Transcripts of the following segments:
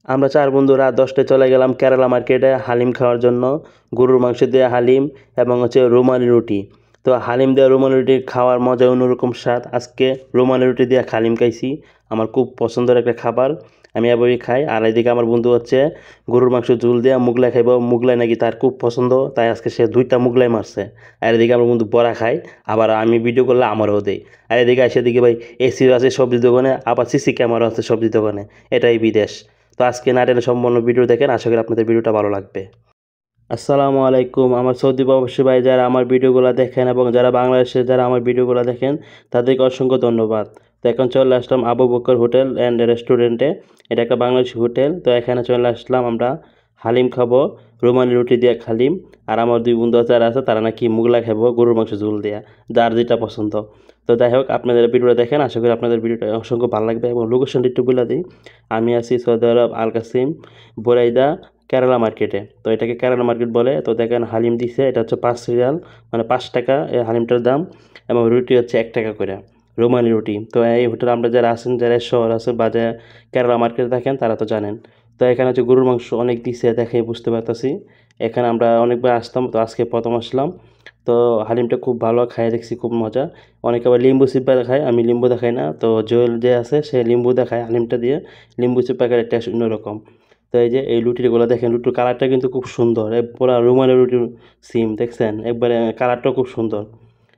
আমরা 4 বন্ধু রাত 10টায় চলে গেলাম কেরালা মার্কেটে হালিম খাওয়ার জন্য। গরুর মাংস দিয়ে হালিম এবং রুমালি রুটি। তো হালিম দিয়ে রুমালি রুটি খাওয়ার মজা অন্যরকম স্বাদ। আজকে রুমালি রুটি দিয়ে হালিম খাইছি। আমার খুব পছন্দের একটা খাবার। আমি এভাবেই খাই। আর এদিকে আমার বন্ধু গরুর মাংস ঝোল দিয়ে মুগলাই খাইব। মুগলাই নাকি তার খুব পছন্দ, তাই আজকে সে 2টা মুগলাই মারছে। আর এদিকে আমার বন্ধু বড়া খায়, আবার আমি ভিডিও করলে আমারও দেয়। আর এদিকে এসে দিকে ভাই এসি আছে সবজি দোকানে, আবার সিসি ক্যামেরা আছে সবজি দোকানে। এটাই বিদেশ। তো আজকে না টেনে সম্পূর্ণ ভিডিও দেখেন, আশা করি আপনাদের ভিডিওটা ভালো লাগবে। আসসালামু আলাইকুম। আমার সৌদি প্রবাসী ভাই যারা আমার ভিডিওগুলো দেখেন এবং যারা বাংলাদেশে যারা আমার ভিডিওগুলো দেখেন, তাদেরকে অসংখ্য ধন্যবাদ। তো এখন চলে আসলাম আবু বকর হোটেল অ্যান্ড রেস্টুরেন্টে। এটা একটা বাংলাদেশি হোটেল। তো এখানে চলে আসলাম আমরা হালিম খাবো, রুমালি রুটি দিয়ে হালিম। আর আমার 2 বন্ধু যারা আছে তারা নাকি মুগলা খাবো গরুর মাংস ঝোল দেয়া, যার যেটা পছন্দ। তো যাই হোক, আপনাদের ভিডিওটা দেখেন, আশা করি আপনাদের ভিডিওটা অসংখ্য ভালো লাগবে। এবং লোকেশনটা একটু বলে দিই, আমি আছি সৌদি আরব আল কাসিম বোরাইদা কেরালা মার্কেটে। তো এটাকে কেরালা মার্কেট বলে। তো দেখেন হালিম দিছে, এটা হচ্ছে 5 রিয়াল, মানে 5 টাকা এই হালিমটার দাম। এবং রুটি হচ্ছে 1 টাকা করে, রুমালি রুটি। তো এই হোটেলে আমরা যারা আছেন, যারা শহর আছে বা যারা কেরালা মার্কেটে থাকেন, তারা তো জানেন। তো এখানে হচ্ছে গরুর মাংস অনেক দিছে, দেখে বুঝতে পারতেছি। এখানে আমরা অনেকবার আসতাম, তো আজকে প্রথম আসলাম। তো হালিমটা খুব ভালো, খাই দেখছি খুব মজা। অনেকে আবার লিম্বু চিপা দেখায়, আমি লিম্বু দেখাই না। তো জোয়েল যে আছে সে লিম্বু দেখায় হালিমটা দিয়ে। লিম্বু চিপা খায়, টেস্ট অন্যরকম। তো এই যে এই লুটিগুলো দেখেন, লুটির কালারটা কিন্তু খুব সুন্দর। পুরা রুমালি রুটির সিম দেখছেন, একবারে কালারটাও খুব সুন্দর।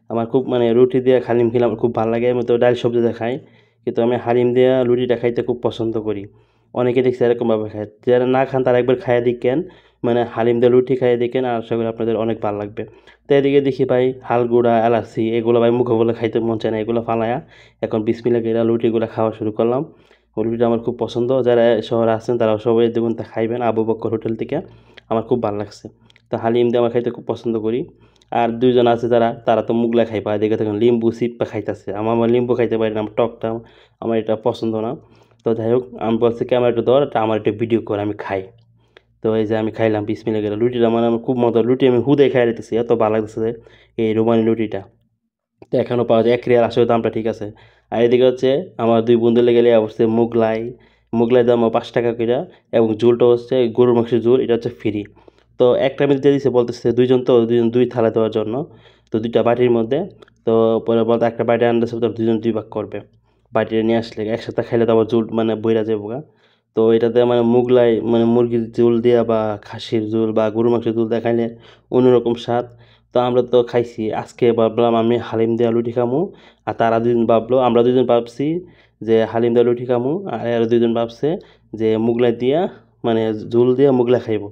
আমার খুব মানে রুটি দিয়ে হালিম খেলে আমার খুব ভালো লাগে। আমি তো ডাল সবজি দিয়ে খাই, কিন্তু আমি হালিম দিয়ে রুটিটা খাইতে খুব পছন্দ করি। অনেকে দেখছি এরকমভাবে খায়, যারা না খান তারা একবার খাইয়ে দেখেন, মানে হালিম দিয়ে রুটি খাইয়ে দেখেন, আর আশা করি আপনাদের অনেক ভালো লাগবে। তো এদিকে দেখি ভাই হালগুড়া এলাচি এগুলো ভাই মুখে বলে খাইতে মন চায় না, এগুলো ফালায়া এখন বিসমিল্লাহ করে রুটিগুলো খাওয়া শুরু করলাম। রুটিটা আমার খুব পছন্দ। যারা শহরে আছেন তারা সবাই দেখুন তা খাইবেন আবু বক্কর হোটেল থেকে। আমার খুব ভালো লাগছে। তো হালিম দিয়ে আমার খাইতে খুব পছন্দ করি। আর 2 জন আছে যারা, তারা তো মুগলা খাই পায়, দেখে তখন লিম্বু সিপ্পা খাইতেছে। আমার লিম্বু খাইতে পারি না, আমার টকটা আমার এটা পছন্দ না। তো যাই হোক, আমি বলছি ক্যামেরাটা ধর, আমার একটা ভিডিও করে আমি খাই। তো এই যে আমি খাইলাম বিসমিল্লাহ করে লুটিটা, মানে আমার খুব মজা। লুটি আমি হুদে খাই দিতেছি, এত ভালো লাগতেছে এই রুমানি লুটিটা। তো এখনও পাওয়া যায় 1 রিয়াল, আসলে দামটা ঠিক আছে। আর এদিকে আমার 2 বন্ধু লেগে অবশ্যই মুগলাই। মুগলাই দাম 5 টাকা করে। এবং ঝোলটা হচ্ছে গরুর মাংসের ঝোল, এটা হচ্ছে ফ্রি। তো একটা মিল দিয়ে দিছে, বলতেছে 2 জন, তো 2 জন 2 থালা দেওয়ার জন্য। তো 2টা বাটির মধ্যে। তো পরে বলতে একটা বাটি আনতেছে, তো 2 জন 2 ভাগ করবে। বাটিটা নিয়ে আসলে একসাথে খাইলে তো আবার ঝোল মানে বইরা যাবো গা। তো এটাতে মানে মুগলাই মানে মুরগির ঝোল দিয়া বা খাসির ঝোল বা গরুর মাংসের ঝোল দিয়ে খাইলে অন্যরকম স্বাদ। তো আমরা তো খাইছি, আজকে ভাবলাম আমি হালিম দিয়া লুটি খামু। আর তারা 2 জন ভাবলো, আমরা 2 জন ভাবছি যে হালিম দিয়া লুটি খামু, আর এরা 2 জন ভাবছে যে মুগলাই দিয়া মানে ঝোল দিয়া মুগলাই খাইব,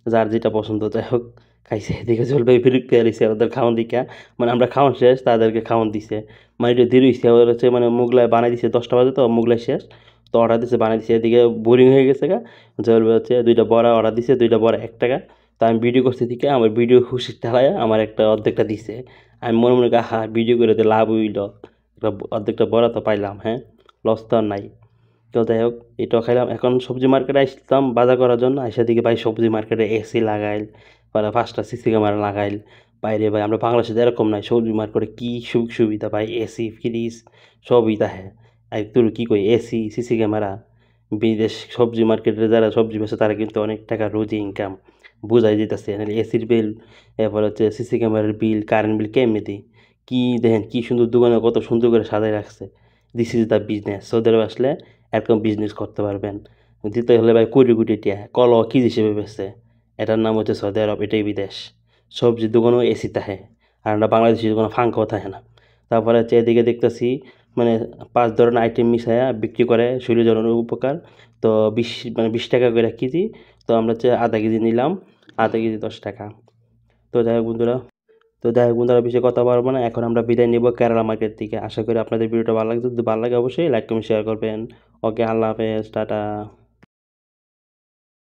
যার যেটা পছন্দ। যাই হোক, খাইছে। এদিকে জলপাই বিরক্তি আলিছে ওদের খাওয়ান দিকা। মানে আমরা খাওয়ান শেষ, তাদেরকে খাওয়ান দিছে। মানে এটা দেরি হয়েছে, ওরা মানে মুগলাই বানাই দিছে 10টা বাজে, তো মুগলাই শেষ। তো অর্ডার দিছে, বানাই দিছে। এদিকে বোরিং হয়ে গেছে গা। জলপাই 2টা বড়া অর্ডার দিছে, 2টা বড়া 1 টাকা। তো আমি ভিডিও করতে থেকে আমার ভিডিও খুশি চালায় আমার একটা অর্ধেকটা দিছে। আমি মনে মনে করি, হা ভিডিও করে তো লাভ হইল, একটা অর্ধেকটা বড়া তো পাইলাম, হ্যাঁ, লস তো আর নাই। তো যাই হোক, এটাও খাইলাম। এখন সবজি মার্কেটে আসলাম বাজার করার জন্য। আইসা দিকে ভাই সবজি মার্কেটে এসি লাগাইল, পরে 5টা সিসি ক্যামেরা লাগাইল। বাইরে ভাই আমরা বাংলাদেশে তো এরকম নাই, সবজি মার্কেটে কি সুখ সুবিধা ভাই, এসি ফ্রিজ সবই তাহে। আর তোর কি কই, এসি সিসি ক্যামেরা। বিদেশ সবজি মার্কেটে যারা সবজি বেচে তারা কিন্তু অনেক টাকা রোজই ইনকাম, বোঝাই দিতেছে। নাহলে এসির বিল, এরপর সিসি ক্যামেরার বিল, কারেন্ট বিল কেমনি দিই। কি দেখেন কি সুন্দর দোকানে কত সুন্দর করে সাজায় রাখছে। This is the business. Saudi আরবে আসলে এরকম বিজনেস করতে পারবেন। দিতে হলে ভাই কোটি কোটি টিয়া কল কি হিসেবে বেচছে। এটার নাম হচ্ছে সৌদি আরব, এটাই বিদেশ। সবজির দোকানও এসি থাকে, আর আমরা বাংলাদেশের কোনো ফাঙ্কাও থাকে না। তারপরে এদিকে দেখতেছি মানে 5 ধরনের আইটেম মিশায়া বিক্রি করে, শরীরের জন্য উপকার। তো 20 টাকা করে কেজি। তো আমরা আধা কেজি নিলাম, আধা কেজি 10 টাকা। তো যাই হোক বন্ধুরা, বেশি কথা পারবো না। এখন আমরা বিদায় নিব কেরালা মার্কেট থেকে। আশা করি আপনাদের ভিডিওটা ভালো লাগছে। যদি ভালো লাগে অবশ্যই লাইক কমেন্ট শেয়ার করবেন। ওকে, আল্লাহ হাফেজ, টাটা।